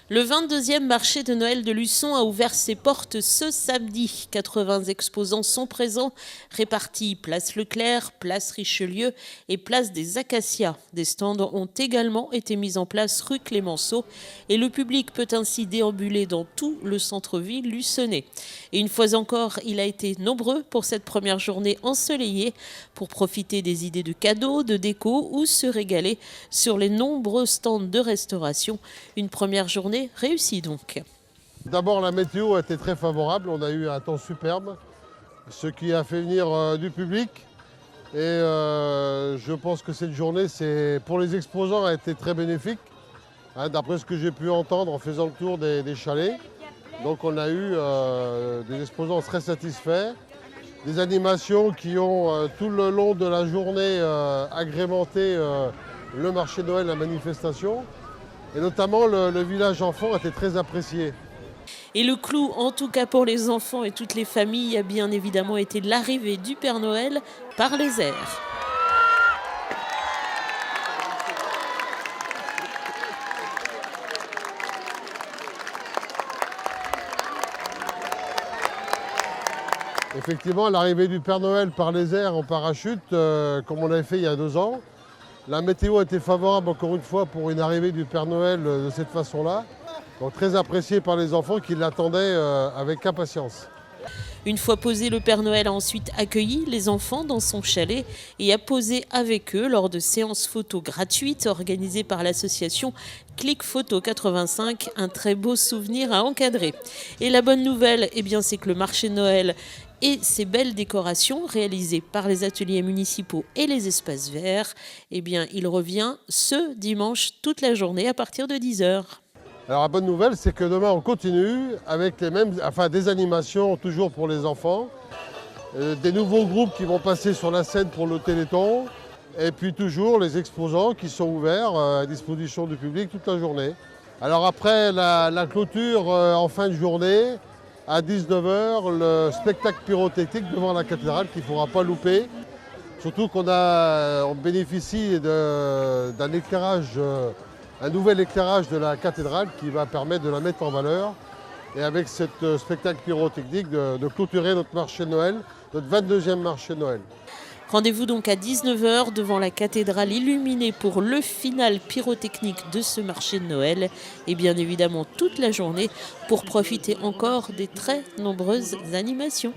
Le 22e marché de Noël de Luçon a ouvert ses portes ce samedi. 80 exposants sont présents, répartis place Leclerc, place Richelieu et place des Acacias. Des stands ont également été mis en place rue Clémenceau et le public peut ainsi déambuler dans tout le centre-ville luçonnais. Et une fois encore, il a été nombreux pour cette première journée ensoleillée pour profiter des idées de cadeaux, de déco ou se régaler sur les nombreux stands de restauration. Une première journée réussie donc. D'abord, la météo a été très favorable. On a eu un temps superbe, ce qui a fait venir du public. Et je pense que cette journée, pour les exposants, a été très bénéfique. D'après ce que j'ai pu entendre en faisant le tour des chalets. Donc on a eu des exposants très satisfaits. Des animations qui ont tout le long de la journée agrémenté le marché de Noël, la manifestation. Et notamment, le village enfant a été très apprécié. Et le clou, en tout cas pour les enfants et toutes les familles, a bien évidemment été l'arrivée du Père Noël par les airs. Effectivement, l'arrivée du Père Noël par les airs en parachute, comme on l'avait fait il y a 2 ans. La météo a été favorable encore une fois pour une arrivée du Père Noël de cette façon-là. Donc très apprécié par les enfants qui l'attendaient avec impatience. Une fois posé, le Père Noël a ensuite accueilli les enfants dans son chalet et a posé avec eux lors de séances photos gratuites organisées par l'association Click Photo 85, un très beau souvenir à encadrer. Et la bonne nouvelle, c'est que le marché de Noël et ses belles décorations réalisées par les ateliers municipaux et les espaces verts, il revient ce dimanche toute la journée à partir de 10h. Alors la bonne nouvelle, c'est que demain on continue avec des animations toujours pour les enfants, des nouveaux groupes qui vont passer sur la scène pour le Téléthon, et puis toujours les exposants qui sont ouverts à disposition du public toute la journée. Alors après la clôture en fin de journée, à 19h, le spectacle pyrotechnique devant la cathédrale qu'il ne faudra pas louper. Surtout on bénéficie d'un éclairage, un nouvel éclairage de la cathédrale qui va permettre de la mettre en valeur. Et avec ce spectacle pyrotechnique, de clôturer notre marché de Noël, notre 22e marché de Noël. Rendez-vous donc à 19h devant la cathédrale illuminée pour le final pyrotechnique de ce marché de Noël et bien évidemment toute la journée pour profiter encore des très nombreuses animations.